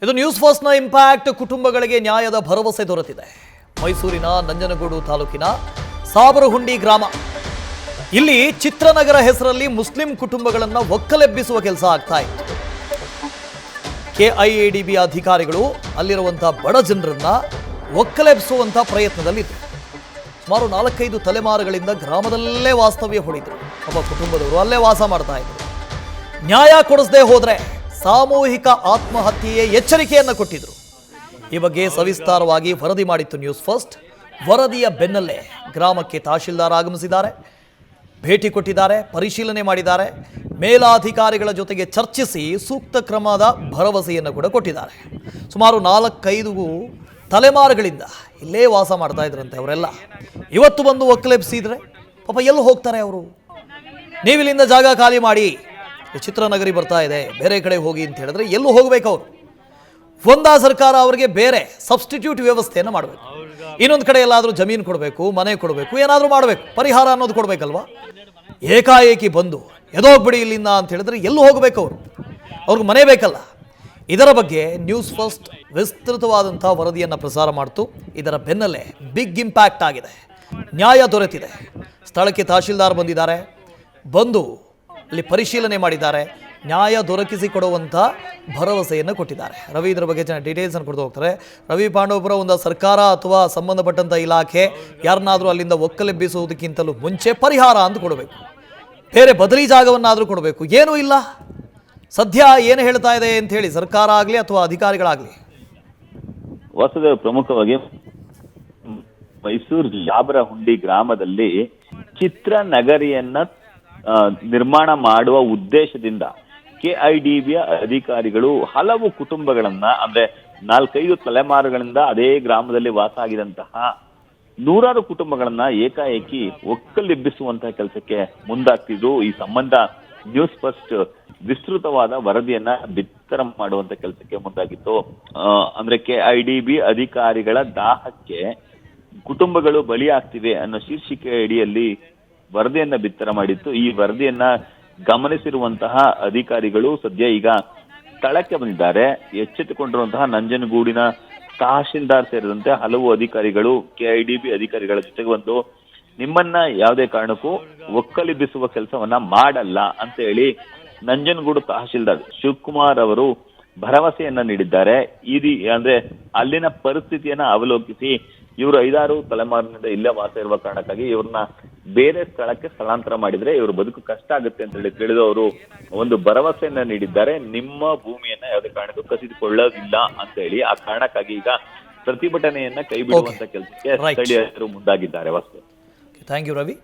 ಇದು news ಫಸ್ಟ್ನ impact. ಕುಟುಂಬಗಳಿಗೆ ನ್ಯಾಯದ ಭರವಸೆ ದೊರೆತಿದೆ. ಮೈಸೂರಿನ ನಂಜನಗೂಡು ತಾಲೂಕಿನ ಸಾಬರಹುಂಡಿ ಗ್ರಾಮ, ಇಲ್ಲಿ ಚಿತ್ರನಗರ ಹೆಸರಲ್ಲಿ ಮುಸ್ಲಿಂ ಕುಟುಂಬಗಳನ್ನು ಒಕ್ಕಲೆಬ್ಬಿಸುವ ಕೆಲಸ ಆಗ್ತಾ ಇತ್ತು. ಕೆಐಎಡಿಬಿ ಅಧಿಕಾರಿಗಳು ಅಲ್ಲಿರುವಂತಹ ಬಡ ಜನರನ್ನ ಒಕ್ಕಲೆಬ್ಬಿಸುವಂತಹ ಪ್ರಯತ್ನದಲ್ಲಿದ್ದರು. ಸುಮಾರು 4-5 ತಲೆಮಾರುಗಳಿಂದ ಗ್ರಾಮದಲ್ಲೇ ವಾಸ್ತವ್ಯ ಹೂಡಿದ್ರು. ಒಬ್ಬ ಕುಟುಂಬದವರು ಅಲ್ಲೇ ವಾಸ ಮಾಡ್ತಾ ಇದ್ರು. ನ್ಯಾಯ ಕೊಡಿಸದೆ ಹೋದ್ರೆ ಸಾಮೂಹಿಕ ಆತ್ಮಹತ್ಯೆಯೇ ಎಚ್ಚರಿಕೆಯನ್ನು ಕೊಟ್ಟಿದ್ರು. ಈ ಬಗ್ಗೆ ಸವಿಸ್ತಾರವಾಗಿ ವರದಿ ಮಾಡಿತ್ತು ನ್ಯೂಸ್ ಫಸ್ಟ್. ವರದಿಯ ಬೆನ್ನಲ್ಲೇ ಗ್ರಾಮಕ್ಕೆ ತಹಶೀಲ್ದಾರ್ ಆಗಮಿಸಿದ್ದಾರೆ, ಭೇಟಿ ಕೊಟ್ಟಿದ್ದಾರೆ, ಪರಿಶೀಲನೆ ಮಾಡಿದ್ದಾರೆ. ಮೇಲಾಧಿಕಾರಿಗಳ ಜೊತೆಗೆ ಚರ್ಚಿಸಿ ಸೂಕ್ತ ಕ್ರಮದ ಭರವಸೆಯನ್ನು ಕೂಡ ಕೊಟ್ಟಿದ್ದಾರೆ. ಸುಮಾರು 4-5 ತಲೆಮಾರುಗಳಿಂದ ಇಲ್ಲೇ ವಾಸ ಮಾಡ್ತಾ ಇದ್ರಂತೆ ಅವರೆಲ್ಲ. ಇವತ್ತು ಬಂದು ಒಕ್ಕಲೆಬ್ಸಿದ್ರೆ ಪಾಪ ಎಲ್ಲಿ ಹೋಗ್ತಾರೆ ಅವರು? ನೀವಿಲ್ಲಿಂದ ಜಾಗ ಖಾಲಿ ಮಾಡಿ, ಚಿತ್ರನಗರಿ ಬರ್ತಾ ಇದೆ, ಬೇರೆ ಕಡೆ ಹೋಗಿ ಅಂತ ಹೇಳಿದ್ರೆ ಎಲ್ಲೂ ಹೋಗ್ಬೇಕು ಅವರು. ಒಂದಾ ಸರ್ಕಾರ ಅವರಿಗೆ ಬೇರೆ ಸಬ್ಸ್ಟಿಟ್ಯೂಟ್ ವ್ಯವಸ್ಥೆಯನ್ನು ಮಾಡಬೇಕು. ಇನ್ನೊಂದು ಕಡೆ ಎಲ್ಲಾದರೂ ಜಮೀನು ಕೊಡಬೇಕು, ಮನೆ ಕೊಡಬೇಕು, ಏನಾದರೂ ಮಾಡಬೇಕು, ಪರಿಹಾರ ಅನ್ನೋದು ಕೊಡಬೇಕಲ್ವಾ? ಏಕಾಏಕಿ ಬಂದು ಎದೋಗ್ಬಿಡಿ ಇಲ್ಲಿಂದ ಅಂತ ಹೇಳಿದ್ರೆ ಎಲ್ಲೂ ಹೋಗಬೇಕು ಅವರು, ಅವ್ರಿಗೆ ಮನೆ ಬೇಕಲ್ಲ. ಇದರ ಬಗ್ಗೆ ನ್ಯೂಸ್ ಫಸ್ಟ್ ವಿಸ್ತೃತವಾದಂಥ ವರದಿಯನ್ನು ಪ್ರಸಾರ ಮಾಡ್ತು. ಇದರ ಬೆನ್ನಲ್ಲೇ ಬಿಗ್ ಇಂಪ್ಯಾಕ್ಟ್ ಆಗಿದೆ. ನ್ಯಾಯ ದೊರೆತಿದೆ. ಸ್ಥಳಕ್ಕೆ ತಹಶೀಲ್ದಾರ್ ಬಂದಿದ್ದಾರೆ, ಬಂದು ಅಲ್ಲಿ ಪರಿಶೀಲನೆ ಮಾಡಿದ್ದಾರೆ, ನ್ಯಾಯ ದೊರಕಿಸಿಕೊಡುವಂಥ ಭರವಸೆಯನ್ನು ಕೊಟ್ಟಿದ್ದಾರೆ. ರವಿ ಇದರ ಬಗ್ಗೆ ಡೀಟೇಲ್ಸನ್ನು ಕೊಡ್ತಾ ಹೋಗ್ತಾರೆ. ರವಿ ಪಾಂಡವಪುರ, ಒಂದು ಸರ್ಕಾರ ಅಥವಾ ಸಂಬಂಧಪಟ್ಟಂಥ ಇಲಾಖೆ ಯಾರನ್ನಾದರೂ ಅಲ್ಲಿಂದ ಒಕ್ಕಲೆಬ್ಬಿಸುವುದಕ್ಕಿಂತಲೂ ಮುಂಚೆ ಪರಿಹಾರ ಅಂತ ಕೊಡಬೇಕು, ಬೇರೆ ಬದಲಿ ಜಾಗವನ್ನಾದರೂ ಕೊಡಬೇಕು. ಏನೂ ಇಲ್ಲ. ಸದ್ಯ ಏನು ಹೇಳ್ತಾ ಇದೆ ಅಂತ ಹೇಳಿ ಸರ್ಕಾರ ಆಗಲಿ ಅಥವಾ ಅಧಿಕಾರಿಗಳಾಗಲಿ? ವಾಸುದೇವ, ಪ್ರಮುಖವಾಗಿ ಮೈಸೂರು ಸಾಬರಹುಂಡಿ ಗ್ರಾಮದಲ್ಲಿ ಚಿತ್ರನಗರಿಯನ್ನ ನಿರ್ಮಾಣ ಮಾಡುವ ಉದ್ದೇಶದಿಂದ ಕೆಐಡಿಬಿಯ ಅಧಿಕಾರಿಗಳು ಹಲವು ಕುಟುಂಬಗಳನ್ನ, ಅಂದ್ರೆ 4-5 ತಲೆಮಾರುಗಳಿಂದ ಅದೇ ಗ್ರಾಮದಲ್ಲಿ ವಾಸ ಆಗಿದಂತಹ ನೂರಾರು ಕುಟುಂಬಗಳನ್ನ ಏಕಾಏಕಿ ಒಕ್ಕಲೆಬ್ಬಿಸುವಂತಹ ಕೆಲಸಕ್ಕೆ ಮುಂದಾಗ್ತಿದ್ರು. ಈ ಸಂಬಂಧ ನ್ಯೂಸ್ ಫಸ್ಟ್ ವಿಸ್ತೃತವಾದ ವರದಿಯನ್ನ ಬಿತ್ತರ ಮಾಡುವಂತ ಕೆಲಸಕ್ಕೆ ಮುಂದಾಗಿತ್ತು. ಅಂದ್ರೆ ಕೆಐಡಿಬಿ ಅಧಿಕಾರಿಗಳ ದಾಹಕ್ಕೆ ಕುಟುಂಬಗಳು ಬಲಿಯಾಗ್ತಿವೆ ಅನ್ನೋ ಶೀರ್ಷಿಕೆ ಅಡಿಯಲ್ಲಿ ವರದಿಯನ್ನ ಬಿತ್ತರ ಮಾಡಿತ್ತು. ಈ ವರದಿಯನ್ನ ಗಮನಿಸಿರುವಂತಹ ಅಧಿಕಾರಿಗಳು ಸದ್ಯ ಈಗ ಸ್ಥಳಕ್ಕೆ ಬಂದಿದ್ದಾರೆ. ಎಚ್ಚೆತ್ತುಕೊಂಡಿರುವಂತಹ ನಂಜನಗೂಡಿನ ತಹಶೀಲ್ದಾರ್ ಸೇರಿದಂತೆ ಹಲವು ಅಧಿಕಾರಿಗಳು ಕೆಐಡಿಬಿ ಅಧಿಕಾರಿಗಳ ಜೊತೆಗೆ ಬಂದು ನಿಮ್ಮನ್ನ ಯಾವುದೇ ಕಾರಣಕ್ಕೂ ಒಕ್ಕಲೆಬ್ಬಿಸುವ ಕೆಲಸವನ್ನ ಮಾಡಲ್ಲ ಅಂತ ಹೇಳಿ ನಂಜನಗೂಡು ತಹಶೀಲ್ದಾರ್ ಶಿವಕುಮಾರ್ ಅವರು ಭರವಸೆಯನ್ನ ನೀಡಿದ್ದಾರೆ. ಅಂದ್ರೆ ಅಲ್ಲಿನ ಪರಿಸ್ಥಿತಿಯನ್ನ ಅವಲೋಕಿಸಿ ಇವರು 5-6 ತಲೆಮಾರಿನಿಂದ ಇಲ್ಲೇ ವಾಸ ಇರುವ ಕಾರಣಕ್ಕಾಗಿ ಇವ್ರನ್ನ ಬೇರೆ ಸ್ಥಳಕ್ಕೆ ಸ್ಥಳಾಂತರ ಮಾಡಿದ್ರೆ ಇವ್ರ ಬದುಕು ಕಷ್ಟ ಆಗುತ್ತೆ ಅಂತ ಹೇಳಿ ತಿಳಿದು ಅವರು ಒಂದು ಭರವಸೆಯನ್ನ ನೀಡಿದ್ದಾರೆ. ನಿಮ್ಮ ಭೂಮಿಯನ್ನ ಯಾವುದೇ ಕಾರಣಕ್ಕೂ ಕಸಿದುಕೊಳ್ಳೋದಿಲ್ಲ ಅಂತ ಹೇಳಿ. ಆ ಕಾರಣಕ್ಕಾಗಿ ಈಗ ಪ್ರತಿಭಟನೆಯನ್ನ ಕೈ ಬಿಡುವಂತ ಕೆಲಸಕ್ಕೆ ಸ್ಥಳೀಯರು ಮುಂದಾಗಿದ್ದಾರೆ. ವಾಸ್ತು. Thank you Ravi.